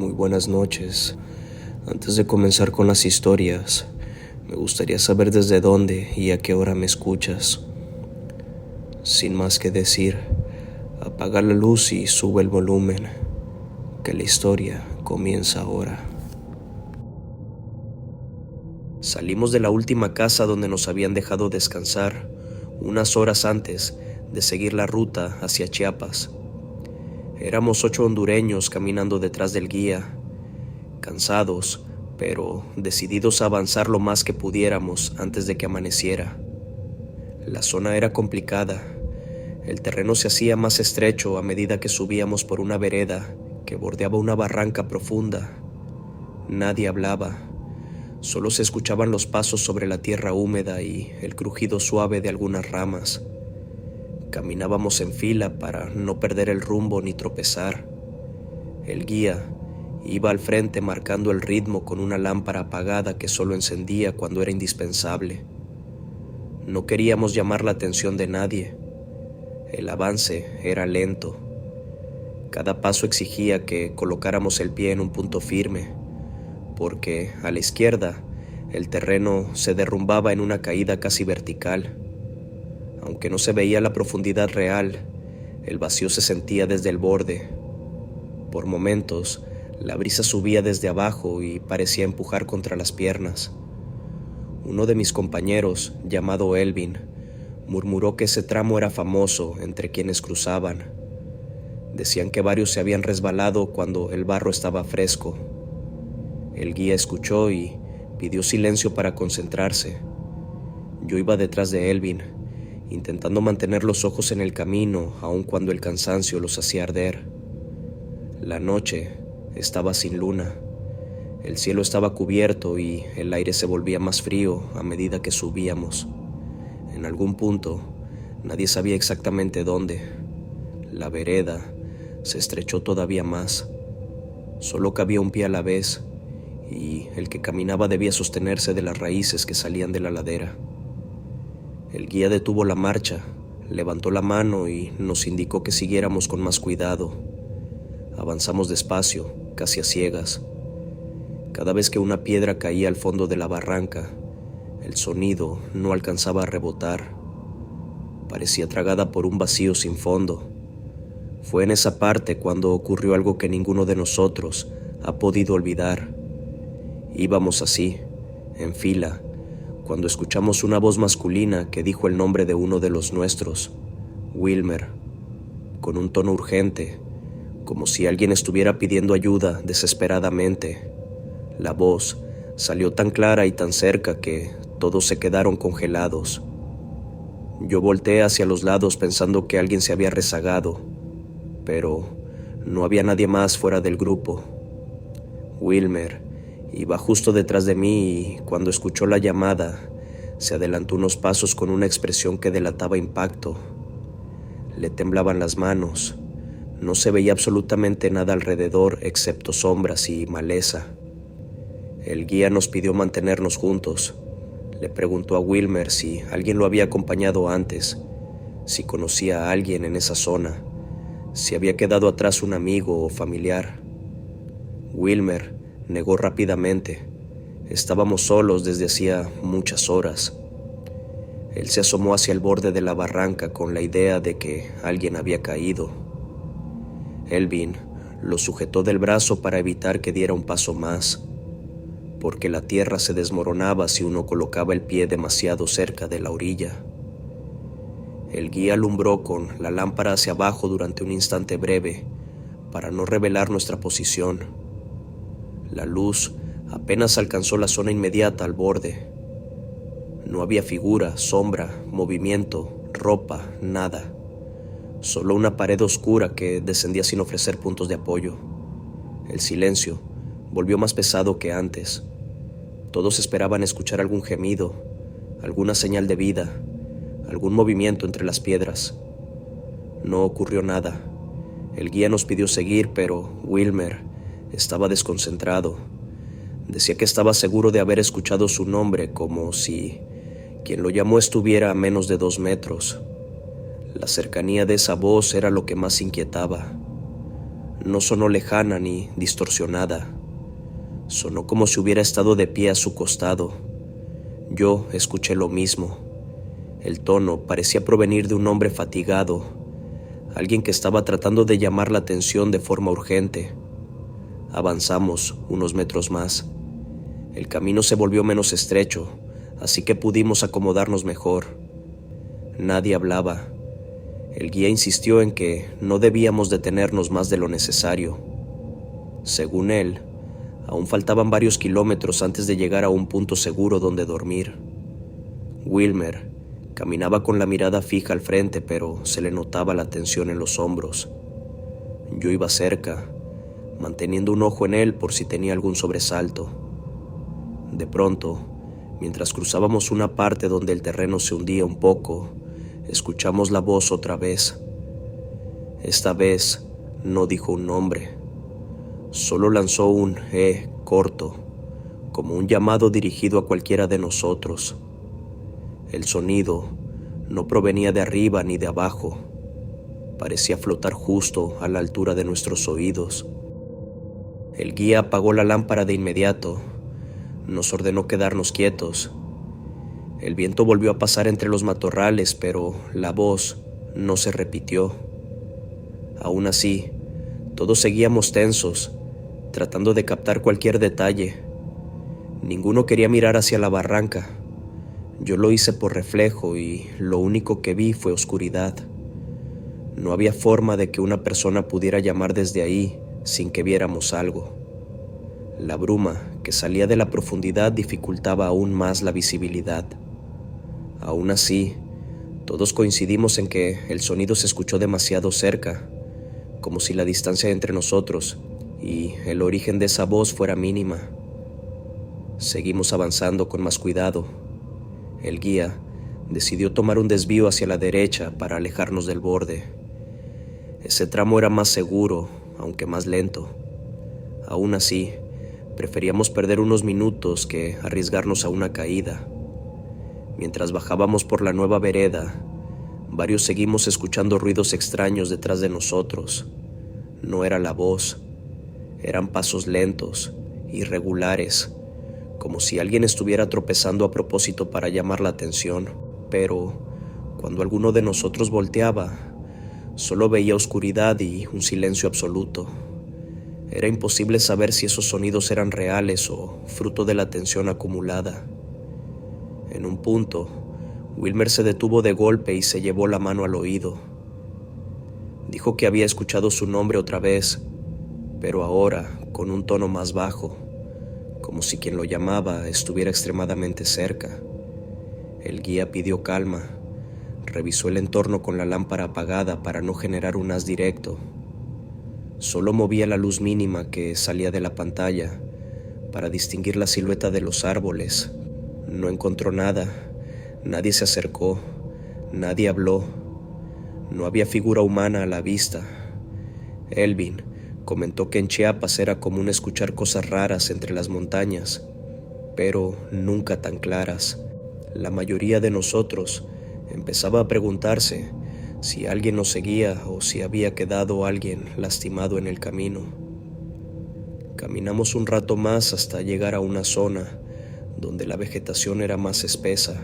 Muy buenas noches. Antes de comenzar con las historias, me gustaría saber desde dónde y a qué hora me escuchas. Sin más que decir, apaga la luz y sube el volumen, que la historia comienza ahora. Salimos de la última casa donde nos habían dejado descansar unas horas antes de seguir la ruta hacia Chiapas. Éramos 8 hondureños caminando detrás del guía, cansados, pero decididos a avanzar lo más que pudiéramos antes de que amaneciera. La zona era complicada. El terreno se hacía más estrecho a medida que subíamos por una vereda que bordeaba una barranca profunda. Nadie hablaba. Solo se escuchaban los pasos sobre la tierra húmeda y el crujido suave de algunas ramas. Caminábamos en fila para no perder el rumbo ni tropezar. El guía iba al frente marcando el ritmo con una lámpara apagada que solo encendía cuando era indispensable. No queríamos llamar la atención de nadie. El avance era lento. Cada paso exigía que colocáramos el pie en un punto firme, porque a la izquierda el terreno se derrumbaba en una caída casi vertical. Aunque no se veía la profundidad real, el vacío se sentía desde el borde. Por momentos, la brisa subía desde abajo y parecía empujar contra las piernas. Uno de mis compañeros, llamado Elvin, murmuró que ese tramo era famoso entre quienes cruzaban. Decían que varios se habían resbalado cuando el barro estaba fresco. El guía escuchó y pidió silencio para concentrarse. Yo iba detrás de Elvin, intentando mantener los ojos en el camino aun cuando el cansancio los hacía arder. La noche estaba sin luna. El cielo estaba cubierto y el aire se volvía más frío a medida que subíamos. En algún punto, nadie sabía exactamente dónde. La vereda se estrechó todavía más. Solo cabía un pie a la vez, y el que caminaba debía sostenerse de las raíces que salían de la ladera. El guía detuvo la marcha, levantó la mano y nos indicó que siguiéramos con más cuidado. Avanzamos despacio, casi a ciegas. Cada vez que una piedra caía al fondo de la barranca, el sonido no alcanzaba a rebotar. Parecía tragada por un vacío sin fondo. Fue en esa parte cuando ocurrió algo que ninguno de nosotros ha podido olvidar. Íbamos así, en fila, cuando escuchamos una voz masculina que dijo el nombre de uno de los nuestros, Wilmer, con un tono urgente, como si alguien estuviera pidiendo ayuda desesperadamente. La voz salió tan clara y tan cerca que todos se quedaron congelados. Yo volteé hacia los lados pensando que alguien se había rezagado, pero no había nadie más fuera del grupo. Wilmer iba justo detrás de mí y cuando escuchó la llamada, se adelantó unos pasos con una expresión que delataba impacto. Le temblaban las manos. No se veía absolutamente nada alrededor excepto sombras y maleza. El guía nos pidió mantenernos juntos. Le preguntó a Wilmer si alguien lo había acompañado antes, si conocía a alguien en esa zona, si había quedado atrás un amigo o familiar. Wilmer negó rápidamente. Estábamos solos desde hacía muchas horas. Él se asomó hacia el borde de la barranca con la idea de que alguien había caído. Elvin lo sujetó del brazo para evitar que diera un paso más, porque la tierra se desmoronaba si uno colocaba el pie demasiado cerca de la orilla. El guía alumbró con la lámpara hacia abajo durante un instante breve para no revelar nuestra posición. La luz apenas alcanzó la zona inmediata al borde. No había figura, sombra, movimiento, ropa, nada. Solo una pared oscura que descendía sin ofrecer puntos de apoyo. El silencio volvió más pesado que antes. Todos esperaban escuchar algún gemido, alguna señal de vida, algún movimiento entre las piedras. No ocurrió nada. El guía nos pidió seguir, pero Wilmer estaba desconcentrado. Decía que estaba seguro de haber escuchado su nombre, como si quien lo llamó estuviera a menos de 2 metros. La cercanía de esa voz era lo que más inquietaba. No sonó lejana ni distorsionada. Sonó como si hubiera estado de pie a su costado. Yo escuché lo mismo. El tono parecía provenir de un hombre fatigado, alguien que estaba tratando de llamar la atención de forma urgente. Avanzamos unos metros más. El camino se volvió menos estrecho, así que pudimos acomodarnos mejor. Nadie hablaba. El guía insistió en que no debíamos detenernos más de lo necesario. Según él, aún faltaban varios kilómetros antes de llegar a un punto seguro donde dormir. Wilmer caminaba con la mirada fija al frente, pero se le notaba la tensión en los hombros. Yo iba cerca, manteniendo un ojo en él por si tenía algún sobresalto. De pronto, mientras cruzábamos una parte donde el terreno se hundía un poco, escuchamos la voz otra vez. Esta vez no dijo un nombre, solo lanzó un corto, como un llamado dirigido a cualquiera de nosotros. El sonido no provenía de arriba ni de abajo, parecía flotar justo a la altura de nuestros oídos. El guía apagó la lámpara de inmediato, nos ordenó quedarnos quietos. El viento volvió a pasar entre los matorrales, pero la voz no se repitió. Aún así, todos seguíamos tensos, tratando de captar cualquier detalle. Ninguno quería mirar hacia la barranca. Yo lo hice por reflejo y lo único que vi fue oscuridad. No había forma de que una persona pudiera llamar desde ahí sin que viéramos algo. La bruma que salía de la profundidad dificultaba aún más la visibilidad. Aún así, todos coincidimos en que el sonido se escuchó demasiado cerca, como si la distancia entre nosotros y el origen de esa voz fuera mínima. Seguimos avanzando con más cuidado. El guía decidió tomar un desvío hacia la derecha para alejarnos del borde. Ese tramo era más seguro, aunque más lento. Aún así, preferíamos perder unos minutos que arriesgarnos a una caída. Mientras bajábamos por la nueva vereda, varios seguimos escuchando ruidos extraños detrás de nosotros. No era la voz, eran pasos lentos, irregulares, como si alguien estuviera tropezando a propósito para llamar la atención. Pero cuando alguno de nosotros volteaba, solo veía oscuridad y un silencio absoluto. Era imposible saber si esos sonidos eran reales o fruto de la tensión acumulada. En un punto, Wilmer se detuvo de golpe y se llevó la mano al oído. Dijo que había escuchado su nombre otra vez, pero ahora con un tono más bajo, como si quien lo llamaba estuviera extremadamente cerca. El guía pidió calma, revisó el entorno con la lámpara apagada para no generar un haz directo. Solo movía la luz mínima que salía de la pantalla para distinguir la silueta de los árboles. No encontró nada, nadie se acercó, nadie habló. No había figura humana a la vista. Elvin comentó que en Chiapas era común escuchar cosas raras entre las montañas, pero nunca tan claras. La mayoría de nosotros empezaba a preguntarse si alguien nos seguía o si había quedado alguien lastimado en el camino. Caminamos un rato más hasta llegar a una zona donde la vegetación era más espesa.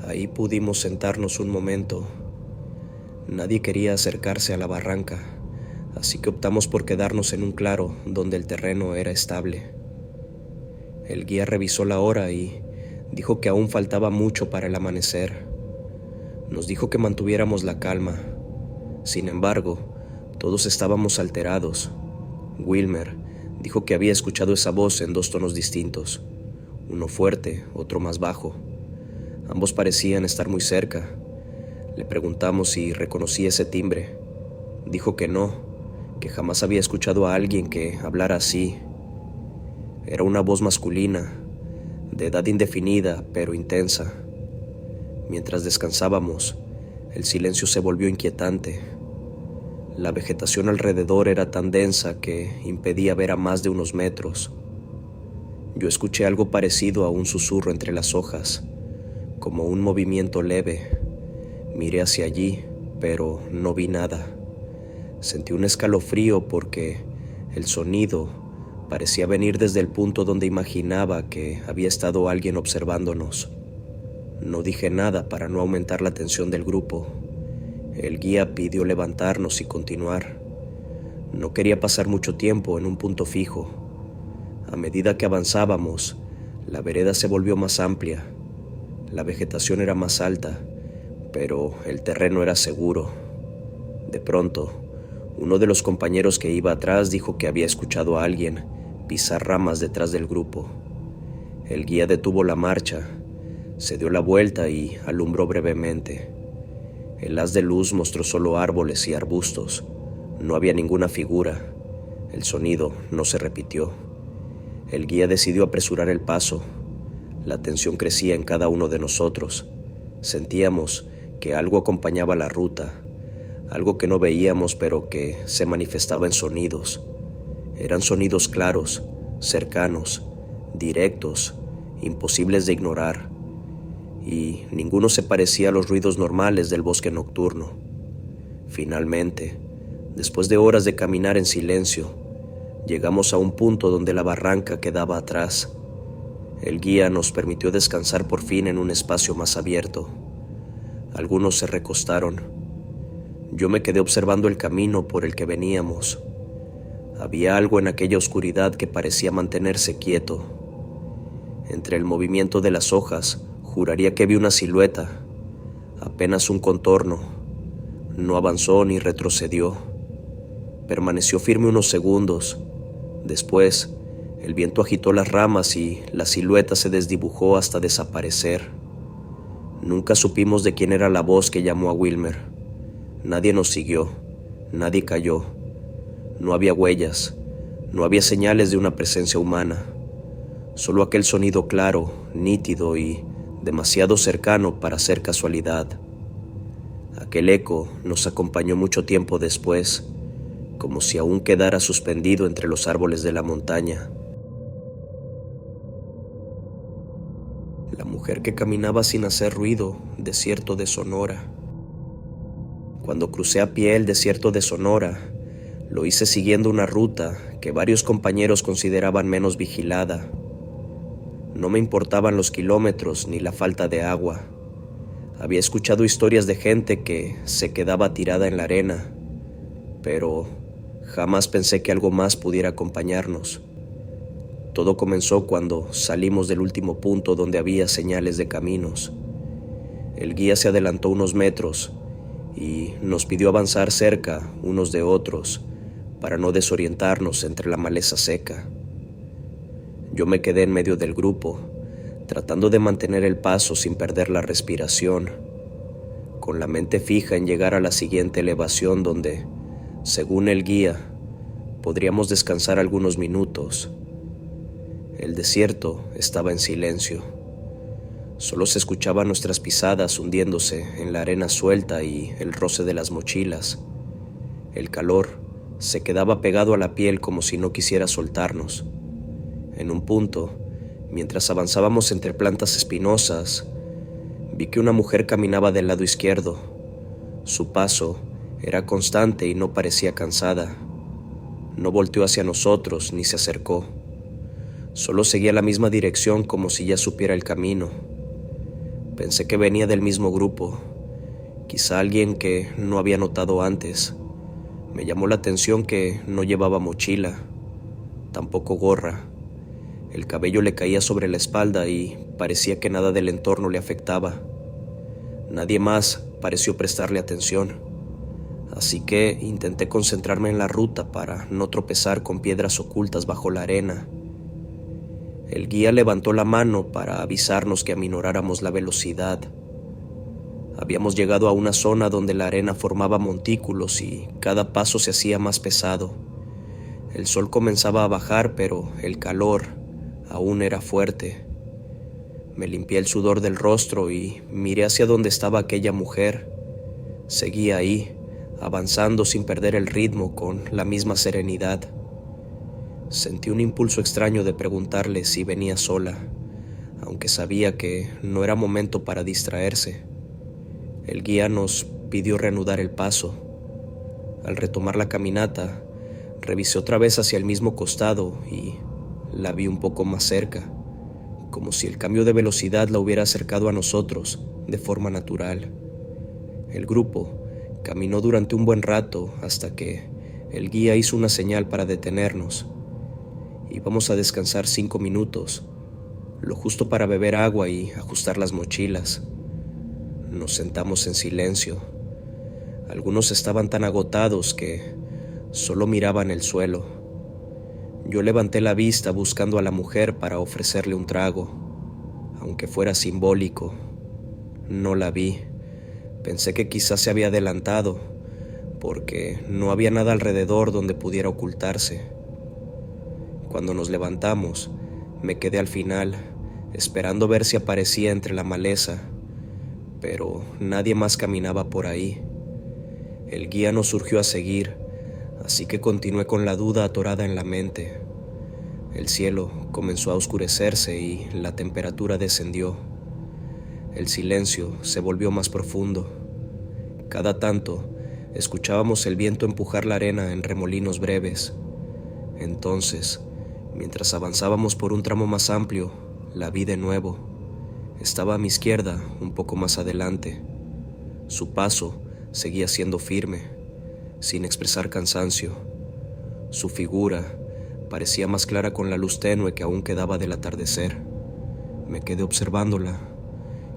Ahí pudimos sentarnos un momento. Nadie quería acercarse a la barranca, así que optamos por quedarnos en un claro donde el terreno era estable. El guía revisó la hora y dijo que aún faltaba mucho para el amanecer. Nos dijo que mantuviéramos la calma. Sin embargo, todos estábamos alterados. Wilmer dijo que había escuchado esa voz en dos tonos distintos, uno fuerte, otro más bajo. Ambos parecían estar muy cerca. Le preguntamos si reconocía ese timbre. Dijo que no, que jamás había escuchado a alguien que hablara así. Era una voz masculina, de edad indefinida, pero intensa. Mientras descansábamos, el silencio se volvió inquietante. La vegetación alrededor era tan densa que impedía ver a más de unos metros. Yo escuché algo parecido a un susurro entre las hojas, como un movimiento leve. Miré hacia allí, pero no vi nada. Sentí un escalofrío porque el sonido parecía venir desde el punto donde imaginaba que había estado alguien observándonos. No dije nada para no aumentar la tensión del grupo. El guía pidió levantarnos y continuar. No quería pasar mucho tiempo en un punto fijo. A medida que avanzábamos, la vereda se volvió más amplia. La vegetación era más alta, pero el terreno era seguro. De pronto, uno de los compañeros que iba atrás dijo que había escuchado a alguien pisar ramas detrás del grupo. El guía detuvo la marcha, se dio la vuelta y alumbró brevemente. El haz de luz mostró solo árboles y arbustos. No había ninguna figura. El sonido no se repitió. El guía decidió apresurar el paso. La tensión crecía en cada uno de nosotros. Sentíamos que algo acompañaba la ruta, algo que no veíamos pero que se manifestaba en sonidos. Eran sonidos claros, cercanos, directos, imposibles de ignorar, y ninguno se parecía a los ruidos normales del bosque nocturno. Finalmente, después de horas de caminar en silencio, llegamos a un punto donde la barranca quedaba atrás. El guía nos permitió descansar por fin en un espacio más abierto. Algunos se recostaron. Yo me quedé observando el camino por el que veníamos. Había algo en aquella oscuridad que parecía mantenerse quieto. Entre el movimiento de las hojas, juraría que vi una silueta, apenas un contorno. No avanzó ni retrocedió. Permaneció firme unos segundos. Después, el viento agitó las ramas y la silueta se desdibujó hasta desaparecer. Nunca supimos de quién era la voz que llamó a Wilmer. Nadie nos siguió, nadie cayó. No había huellas, no había señales de una presencia humana. Solo aquel sonido claro, nítido y demasiado cercano para ser casualidad. Aquel eco nos acompañó mucho tiempo después, como si aún quedara suspendido entre los árboles de la montaña. La mujer que caminaba sin hacer ruido, desierto de Sonora. Cuando crucé a pie el desierto de Sonora, lo hice siguiendo una ruta que varios compañeros consideraban menos vigilada. No me importaban los kilómetros ni la falta de agua. Había escuchado historias de gente que se quedaba tirada en la arena, pero jamás pensé que algo más pudiera acompañarnos. Todo comenzó cuando salimos del último punto donde había señales de caminos. El guía se adelantó unos metros y nos pidió avanzar cerca unos de otros para no desorientarnos entre la maleza seca. Yo me quedé en medio del grupo, tratando de mantener el paso sin perder la respiración, con la mente fija en llegar a la siguiente elevación donde, según el guía, podríamos descansar algunos minutos. El desierto estaba en silencio. Solo se escuchaban nuestras pisadas hundiéndose en la arena suelta y el roce de las mochilas. El calor se quedaba pegado a la piel como si no quisiera soltarnos. En un punto, mientras avanzábamos entre plantas espinosas, vi que una mujer caminaba del lado izquierdo. Su paso era constante y no parecía cansada. No volteó hacia nosotros ni se acercó. Solo seguía la misma dirección como si ya supiera el camino. Pensé que venía del mismo grupo, quizá alguien que no había notado antes. Me llamó la atención que no llevaba mochila, tampoco gorra. El cabello le caía sobre la espalda y parecía que nada del entorno le afectaba. Nadie más pareció prestarle atención, así que intenté concentrarme en la ruta para no tropezar con piedras ocultas bajo la arena. El guía levantó la mano para avisarnos que aminoráramos la velocidad. Habíamos llegado a una zona donde la arena formaba montículos y cada paso se hacía más pesado. El sol comenzaba a bajar, pero el calor aún era fuerte. Me limpié el sudor del rostro y miré hacia donde estaba aquella mujer. Seguía ahí, avanzando sin perder el ritmo, con la misma serenidad. Sentí un impulso extraño de preguntarle si venía sola, aunque sabía que no era momento para distraerse. El guía nos pidió reanudar el paso. Al retomar la caminata, revisé otra vez hacia el mismo costado y la vi un poco más cerca, como si el cambio de velocidad la hubiera acercado a nosotros de forma natural. El grupo caminó durante un buen rato hasta que el guía hizo una señal para detenernos. Íbamos a descansar 5 minutos, lo justo para beber agua y ajustar las mochilas. Nos sentamos en silencio. Algunos estaban tan agotados que solo miraban el suelo. Yo levanté la vista buscando a la mujer para ofrecerle un trago, aunque fuera simbólico. No la vi. Pensé que quizás se había adelantado, porque no había nada alrededor donde pudiera ocultarse. Cuando nos levantamos, me quedé al final, esperando ver si aparecía entre la maleza, pero nadie más caminaba por ahí. El guía nos surgió a seguir, así que continué con la duda atorada en la mente. El cielo comenzó a oscurecerse y la temperatura descendió. El silencio se volvió más profundo. Cada tanto, escuchábamos el viento empujar la arena en remolinos breves. Entonces, mientras avanzábamos por un tramo más amplio, la vi de nuevo. Estaba a mi izquierda, un poco más adelante. Su paso seguía siendo firme, sin expresar cansancio. Su figura parecía más clara con la luz tenue que aún quedaba del atardecer. Me quedé observándola.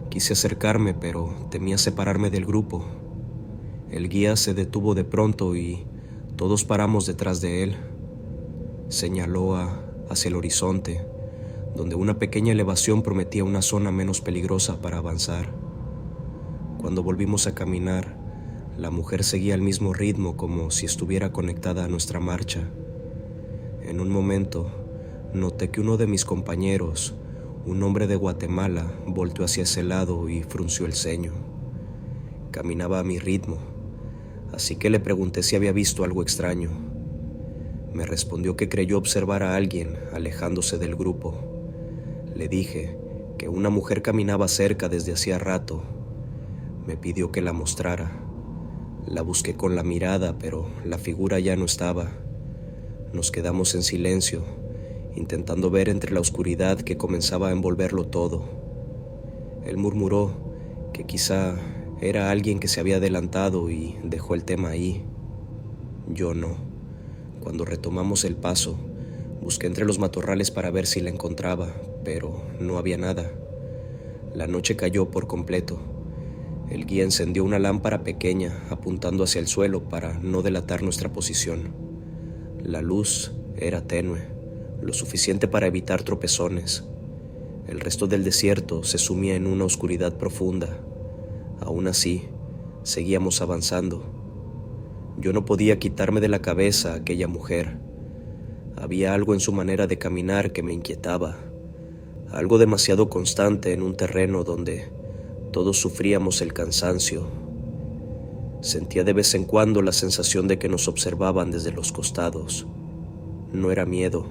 Quise acercarme, pero temía separarme del grupo. El guía se detuvo de pronto y todos paramos detrás de él. Señaló hacia el horizonte, donde una pequeña elevación prometía una zona menos peligrosa para avanzar. Cuando volvimos a caminar, la mujer seguía al mismo ritmo, como si estuviera conectada a nuestra marcha. En un momento, noté que uno de mis compañeros, un hombre de Guatemala, volteó hacia ese lado y frunció el ceño. Caminaba a mi ritmo, así que le pregunté si había visto algo extraño. Me respondió que creyó observar a alguien alejándose del grupo. Le dije que una mujer caminaba cerca desde hacía rato. Me pidió que la mostrara. La busqué con la mirada, pero la figura ya no estaba. Nos quedamos en silencio, intentando ver entre la oscuridad que comenzaba a envolverlo todo. Él murmuró que quizá era alguien que se había adelantado y dejó el tema ahí. Yo no. Cuando retomamos el paso, busqué entre los matorrales para ver si la encontraba, pero no había nada. La noche cayó por completo. El guía encendió una lámpara pequeña apuntando hacia el suelo para no delatar nuestra posición. La luz era tenue, lo suficiente para evitar tropezones. El resto del desierto se sumía en una oscuridad profunda. Aún así, seguíamos avanzando. Yo no podía quitarme de la cabeza a aquella mujer. Había algo en su manera de caminar que me inquietaba, algo demasiado constante en un terreno donde todos sufríamos el cansancio. Sentía de vez en cuando la sensación de que nos observaban desde los costados. No era miedo,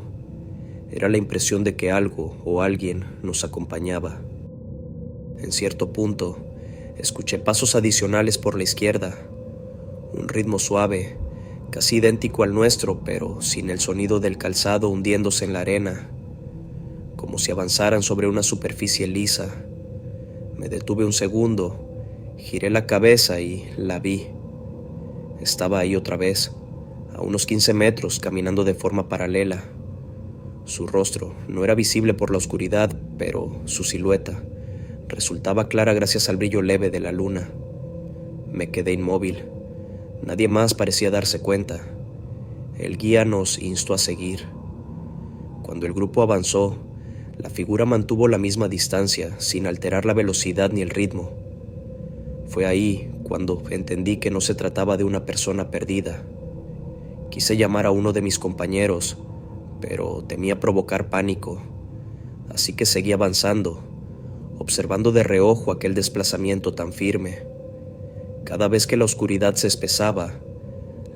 era la impresión de que algo o alguien nos acompañaba. En cierto punto, escuché pasos adicionales por la izquierda, un ritmo suave, casi idéntico al nuestro, pero sin el sonido del calzado hundiéndose en la arena, como si avanzaran sobre una superficie lisa. Me detuve un segundo, giré la cabeza y la vi. Estaba ahí otra vez, a unos 15 metros, caminando de forma paralela. Su rostro no era visible por la oscuridad, pero su silueta resultaba clara gracias al brillo leve de la luna. Me quedé inmóvil. Nadie más parecía darse cuenta. El guía nos instó a seguir. Cuando el grupo avanzó, la figura mantuvo la misma distancia, sin alterar la velocidad ni el ritmo. Fue ahí cuando entendí que no se trataba de una persona perdida. Quise llamar a uno de mis compañeros, pero temía provocar pánico, así que seguí avanzando, observando de reojo aquel desplazamiento tan firme. Cada vez que la oscuridad se espesaba,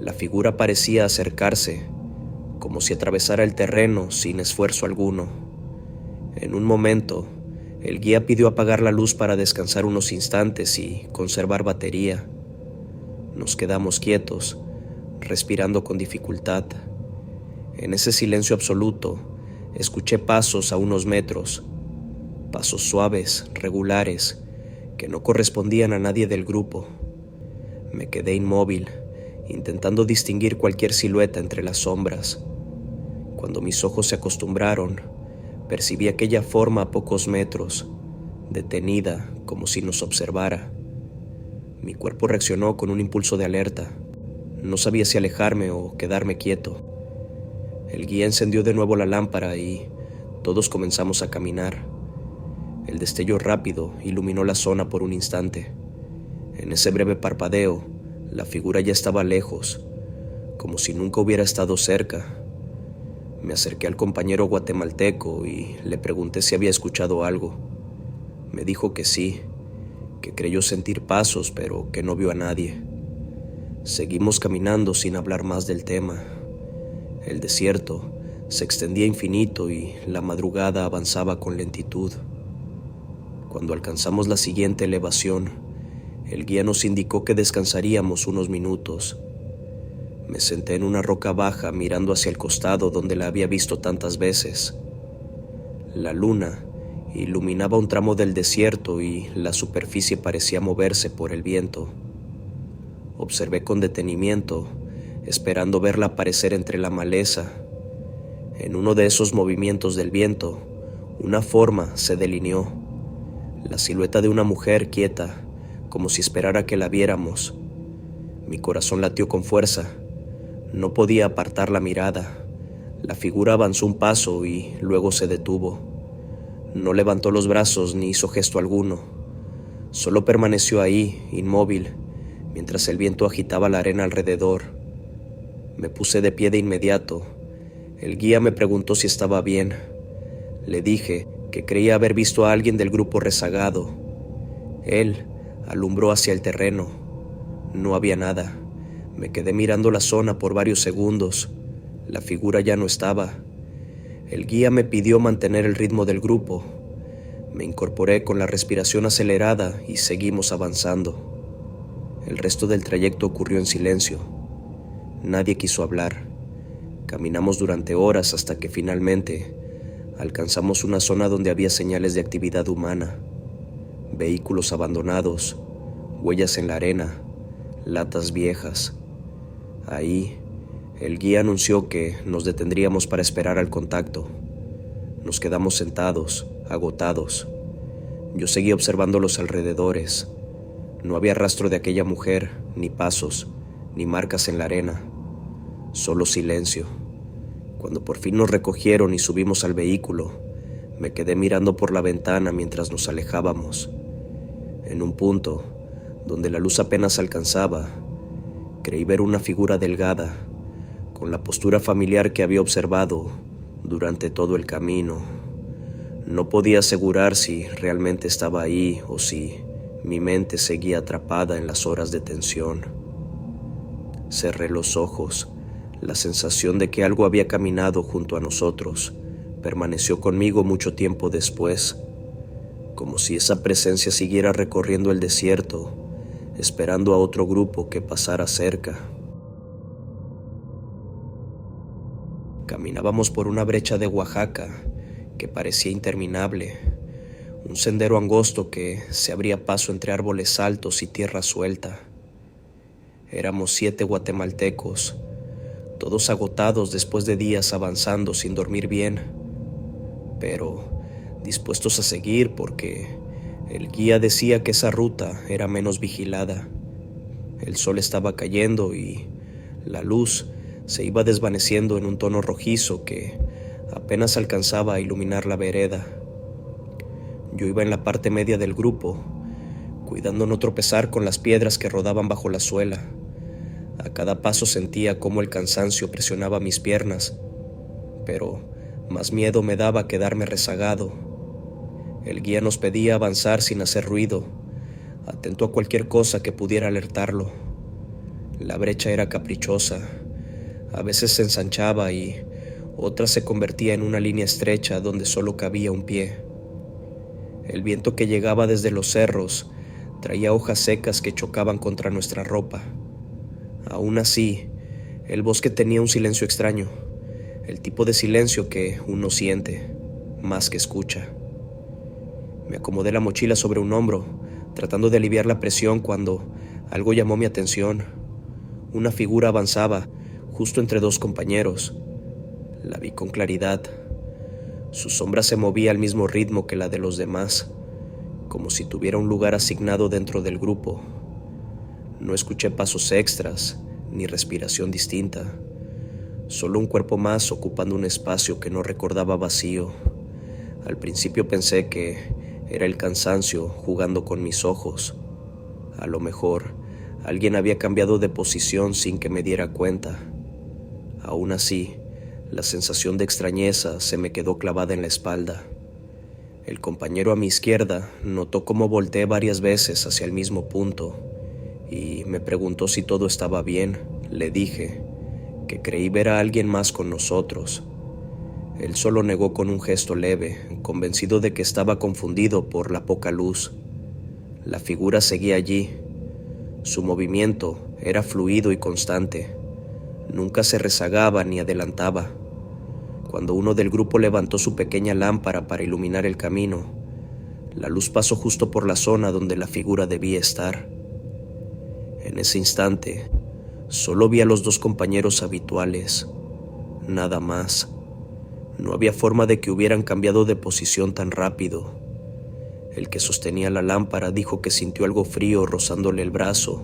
la figura parecía acercarse, como si atravesara el terreno sin esfuerzo alguno. En un momento, el guía pidió apagar la luz para descansar unos instantes y conservar batería. Nos quedamos quietos, respirando con dificultad. En ese silencio absoluto, escuché pasos a unos metros, pasos suaves, regulares, que no correspondían a nadie del grupo. Me quedé inmóvil, intentando distinguir cualquier silueta entre las sombras. Cuando mis ojos se acostumbraron, percibí aquella forma a pocos metros, detenida, como si nos observara. Mi cuerpo reaccionó con un impulso de alerta. No sabía si alejarme o quedarme quieto. El guía encendió de nuevo la lámpara y todos comenzamos a caminar. El destello rápido iluminó la zona por un instante. En ese breve parpadeo, la figura ya estaba lejos, como si nunca hubiera estado cerca. Me acerqué al compañero guatemalteco y le pregunté si había escuchado algo. Me dijo que sí, que creyó sentir pasos, pero que no vio a nadie. Seguimos caminando sin hablar más del tema. El desierto se extendía infinito y la madrugada avanzaba con lentitud. Cuando alcanzamos la siguiente elevación, el guía nos indicó que descansaríamos unos minutos. Me senté en una roca baja mirando hacia el costado donde la había visto tantas veces. La luna iluminaba un tramo del desierto y la superficie parecía moverse por el viento. Observé con detenimiento, esperando verla aparecer entre la maleza. En uno de esos movimientos del viento, una forma se delineó, la silueta de una mujer quieta, como si esperara que la viéramos. Mi corazón latió con fuerza. No podía apartar la mirada. La figura avanzó un paso y luego se detuvo. No levantó los brazos ni hizo gesto alguno. Solo permaneció ahí, inmóvil, mientras el viento agitaba la arena alrededor. Me puse de pie de inmediato. El guía me preguntó si estaba bien. Le dije que creía haber visto a alguien del grupo rezagado. Él alumbró hacia el terreno. No había nada. Me quedé mirando la zona por varios segundos. La figura ya no estaba. El guía me pidió mantener el ritmo del grupo. Me incorporé con la respiración acelerada y seguimos avanzando. El resto del trayecto ocurrió en silencio. Nadie quiso hablar. Caminamos durante horas hasta que finalmente alcanzamos una zona donde había señales de actividad humana. Vehículos abandonados, huellas en la arena, latas viejas. Ahí, el guía anunció que nos detendríamos para esperar al contacto. Nos quedamos sentados, agotados. Yo seguía observando los alrededores. No había rastro de aquella mujer, ni pasos, ni marcas en la arena. Solo silencio. Cuando por fin nos recogieron y subimos al vehículo, me quedé mirando por la ventana mientras nos alejábamos. En un punto, donde la luz apenas alcanzaba, creí ver una figura delgada, con la postura familiar que había observado durante todo el camino. No podía asegurar si realmente estaba ahí o si mi mente seguía atrapada en las horas de tensión. Cerré los ojos. La sensación de que algo había caminado junto a nosotros permaneció conmigo mucho tiempo después, como si esa presencia siguiera recorriendo el desierto, esperando a otro grupo que pasara cerca. Caminábamos por una brecha de Oaxaca que parecía interminable, un sendero angosto que se abría paso entre árboles altos y tierra suelta. Éramos 7 guatemaltecos, todos agotados después de días avanzando sin dormir bien, pero dispuestos a seguir porque el guía decía que esa ruta era menos vigilada. El sol estaba cayendo y la luz se iba desvaneciendo en un tono rojizo que apenas alcanzaba a iluminar la vereda. Yo iba en la parte media del grupo, cuidando no tropezar con las piedras que rodaban bajo la suela. A cada paso sentía cómo el cansancio presionaba mis piernas, pero más miedo me daba quedarme rezagado. El guía nos pedía avanzar sin hacer ruido, atento a cualquier cosa que pudiera alertarlo. La brecha era caprichosa, a veces se ensanchaba y otras se convertía en una línea estrecha donde solo cabía un pie. El viento que llegaba desde los cerros traía hojas secas que chocaban contra nuestra ropa. Aún así, El bosque tenía un silencio extraño, el tipo de silencio que uno siente, más que escucha. Me acomodé la mochila sobre un hombro, tratando de aliviar la presión cuando algo llamó mi atención. Una figura avanzaba, justo entre dos compañeros. La vi con claridad. Su sombra se movía al mismo ritmo que la de los demás, como si tuviera un lugar asignado dentro del grupo. No escuché pasos extras, ni respiración distinta. Solo un cuerpo más ocupando un espacio que no recordaba vacío. Al principio pensé que era el cansancio jugando con mis ojos. A lo mejor alguien había cambiado de posición sin que me diera cuenta. Aún así, la sensación de extrañeza se me quedó clavada en la espalda. El compañero a mi izquierda notó cómo volteé varias veces hacia el mismo punto y me preguntó si todo estaba bien. Le dije que creí ver a alguien más con nosotros. Él solo negó con un gesto leve, convencido de que estaba confundido por la poca luz. La figura seguía allí. Su movimiento era fluido y constante. Nunca se rezagaba ni adelantaba. Cuando uno del grupo levantó su pequeña lámpara para iluminar el camino, la luz pasó justo por la zona donde la figura debía estar. En ese instante, solo vi a los dos compañeros habituales, nada más. No había forma de que hubieran cambiado de posición tan rápido. El que sostenía la lámpara dijo que sintió algo frío rozándole el brazo,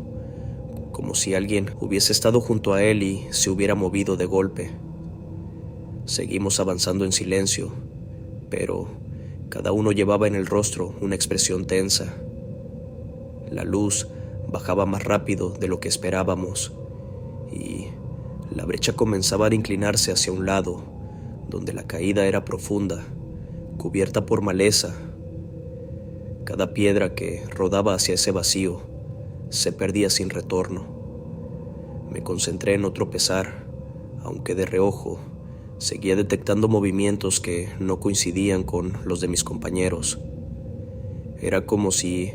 como si alguien hubiese estado junto a él y se hubiera movido de golpe. Seguimos avanzando en silencio, pero cada uno llevaba en el rostro una expresión tensa. La luz bajaba más rápido de lo que esperábamos y la brecha comenzaba a inclinarse hacia un lado, donde la caída era profunda, cubierta por maleza. Cada piedra que rodaba hacia ese vacío se perdía sin retorno. Me concentré en no tropezar, aunque de reojo seguía detectando movimientos que no coincidían con los de mis compañeros. Era como si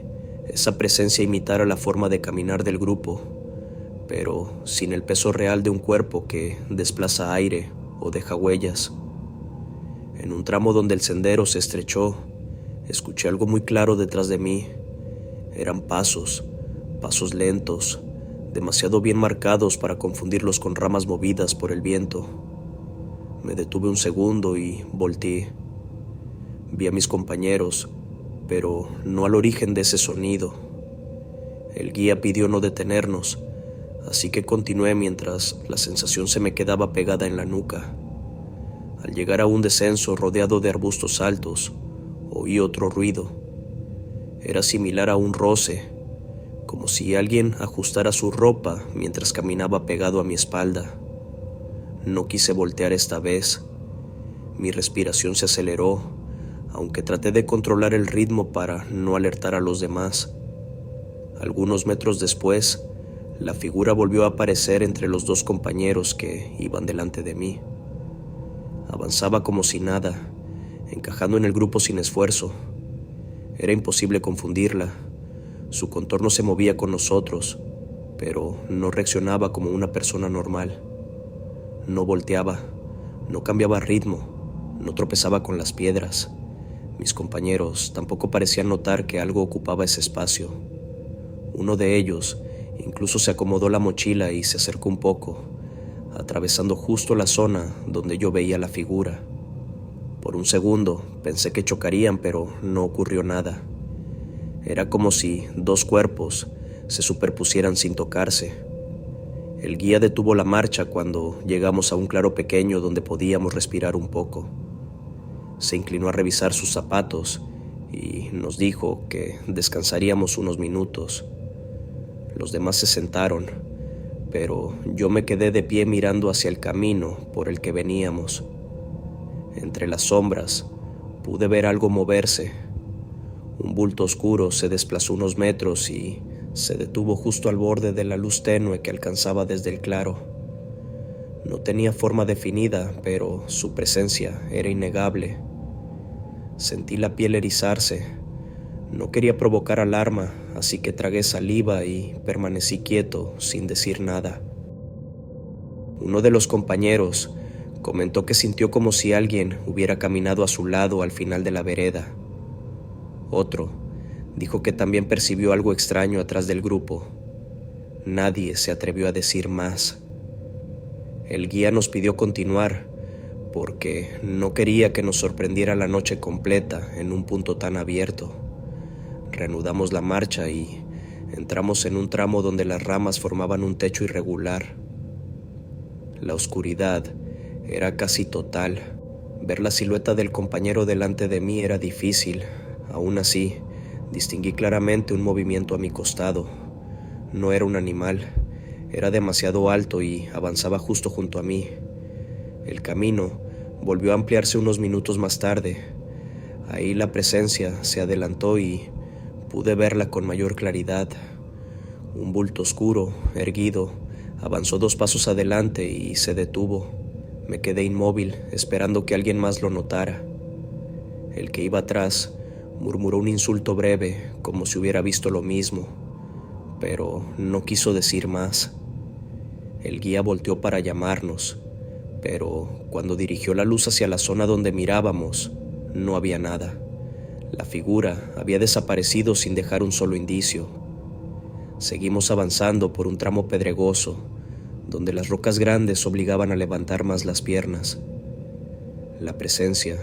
esa presencia imitara la forma de caminar del grupo, pero sin el peso real de un cuerpo que desplaza aire o deja huellas. En un tramo donde el sendero se estrechó, escuché algo muy claro detrás de mí. Eran pasos lentos, demasiado bien marcados para confundirlos con ramas movidas por el viento. Me detuve un segundo y volteé. Vi a mis compañeros, pero no al origen de ese sonido. El guía pidió no detenernos, así que continué mientras la sensación se me quedaba pegada en la nuca. Al llegar a un descenso rodeado de arbustos altos, oí otro ruido. Era similar a un roce, como si alguien ajustara su ropa mientras caminaba pegado a mi espalda. No quise voltear esta vez. Mi respiración se aceleró, aunque traté de controlar el ritmo para no alertar a los demás. Algunos metros después, la figura volvió a aparecer entre los dos compañeros que iban delante de mí. Avanzaba como si nada, encajando en el grupo sin esfuerzo. Era imposible confundirla. Su contorno se movía con nosotros, pero no reaccionaba como una persona normal. No volteaba, no cambiaba ritmo, no tropezaba con las piedras. Mis compañeros tampoco parecían notar que algo ocupaba ese espacio. Uno de ellos incluso se acomodó la mochila y se acercó un poco, atravesando justo la zona donde yo veía la figura. Por un segundo pensé que chocarían, pero no ocurrió nada. Era como si dos cuerpos se superpusieran sin tocarse. El guía detuvo la marcha cuando llegamos a un claro pequeño donde podíamos respirar un poco. Se inclinó a revisar sus zapatos y nos dijo que descansaríamos unos minutos. Los demás se sentaron, pero yo me quedé de pie mirando hacia el camino por el que veníamos. Entre las sombras pude ver algo moverse. Un bulto oscuro se desplazó unos metros y se detuvo justo al borde de la luz tenue que alcanzaba desde el claro. No tenía forma definida, pero su presencia era innegable. Sentí la piel erizarse. No quería provocar alarma, así que tragué saliva y permanecí quieto sin decir nada. Uno de los compañeros comentó que sintió como si alguien hubiera caminado a su lado al final de la vereda. Otro dijo que también percibió algo extraño atrás del grupo. Nadie se atrevió a decir más. El guía nos pidió continuar porque no quería que nos sorprendiera la noche completa en un punto tan abierto. Reanudamos la marcha y entramos en un tramo donde las ramas formaban un techo irregular. La oscuridad era casi total. Ver la silueta del compañero delante de mí era difícil. Aún así, distinguí claramente un movimiento a mi costado. No era un animal, era demasiado alto y avanzaba justo junto a mí. El camino volvió a ampliarse unos minutos más tarde. Ahí la presencia se adelantó y pude verla con mayor claridad. Un bulto oscuro, erguido, avanzó 2 pasos adelante y se detuvo. Me quedé inmóvil, esperando que alguien más lo notara. El que iba atrás murmuró un insulto breve, como si hubiera visto lo mismo, pero no quiso decir más. El guía volteó para llamarnos, pero cuando dirigió la luz hacia la zona donde mirábamos, no había nada. La figura había desaparecido sin dejar un solo indicio. Seguimos avanzando por un tramo pedregoso, donde las rocas grandes obligaban a levantar más las piernas. La presencia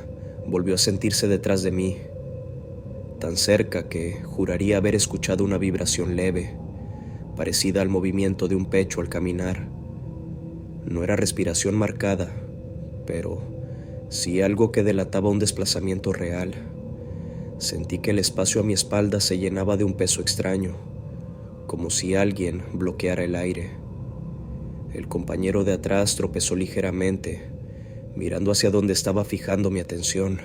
volvió a sentirse detrás de mí, tan cerca que juraría haber escuchado una vibración leve, parecida al movimiento de un pecho al caminar. No era respiración marcada, pero sí algo que delataba un desplazamiento real. Sentí que el espacio a mi espalda se llenaba de un peso extraño, como si alguien bloqueara el aire. El compañero de atrás tropezó ligeramente, mirando hacia donde estaba fijando mi atención.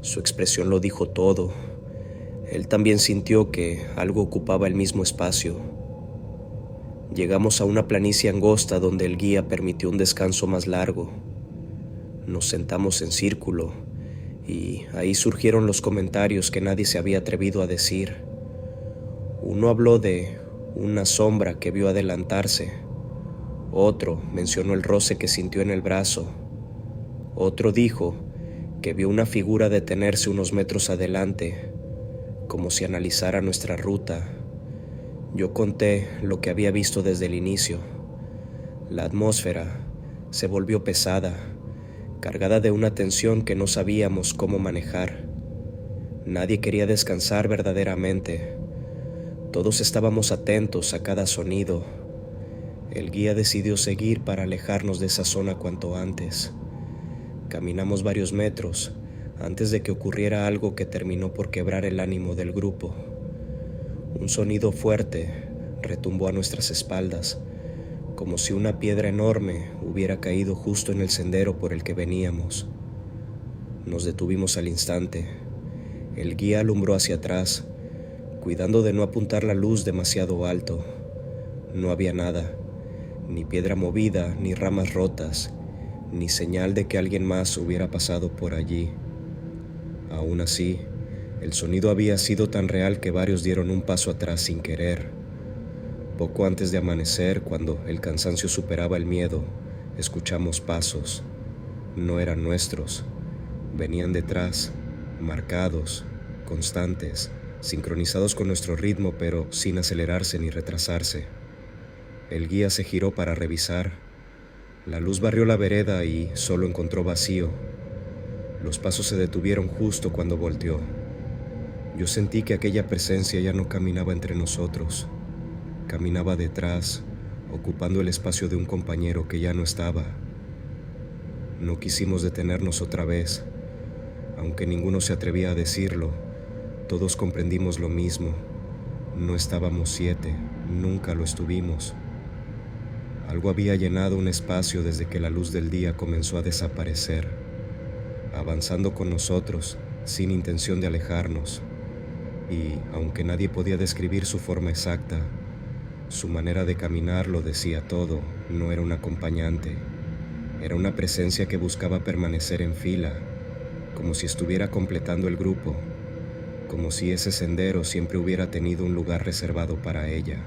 Su expresión lo dijo todo. Él también sintió que algo ocupaba el mismo espacio. Llegamos a una planicie angosta donde el guía permitió un descanso más largo. Nos sentamos en círculo y ahí surgieron los comentarios que nadie se había atrevido a decir. Uno habló de una sombra que vio adelantarse. Otro mencionó el roce que sintió en el brazo. Otro dijo que vio una figura detenerse unos metros adelante, como si analizara nuestra ruta. Yo conté lo que había visto desde el inicio. La atmósfera se volvió pesada, cargada de una tensión que no sabíamos cómo manejar. Nadie quería descansar verdaderamente. Todos estábamos atentos a cada sonido. El guía decidió seguir para alejarnos de esa zona cuanto antes. Caminamos varios metros antes de que ocurriera algo que terminó por quebrar el ánimo del grupo. Un sonido fuerte retumbó a nuestras espaldas, como si una piedra enorme hubiera caído justo en el sendero por el que veníamos. Nos detuvimos al instante. El guía alumbró hacia atrás, cuidando de no apuntar la luz demasiado alto. No había nada, ni piedra movida, ni ramas rotas, ni señal de que alguien más hubiera pasado por allí. Aún así, el sonido había sido tan real que varios dieron un paso atrás sin querer. Poco antes de amanecer, cuando el cansancio superaba el miedo, escuchamos pasos. No eran nuestros. Venían detrás, marcados, constantes, sincronizados con nuestro ritmo, pero sin acelerarse ni retrasarse. El guía se giró para revisar. La luz barrió la vereda y solo encontró vacío. Los pasos se detuvieron justo cuando volteó. Yo sentí que aquella presencia ya no caminaba entre nosotros. Caminaba detrás, ocupando el espacio de un compañero que ya no estaba. No quisimos detenernos otra vez. Aunque ninguno se atrevía a decirlo, todos comprendimos lo mismo. No estábamos 7, nunca lo estuvimos. Algo había llenado un espacio desde que la luz del día comenzó a desaparecer, avanzando con nosotros sin intención de alejarnos. Y, aunque nadie podía describir su forma exacta, su manera de caminar lo decía todo. No era un acompañante, era una presencia que buscaba permanecer en fila, como si estuviera completando el grupo, como si ese sendero siempre hubiera tenido un lugar reservado para ella.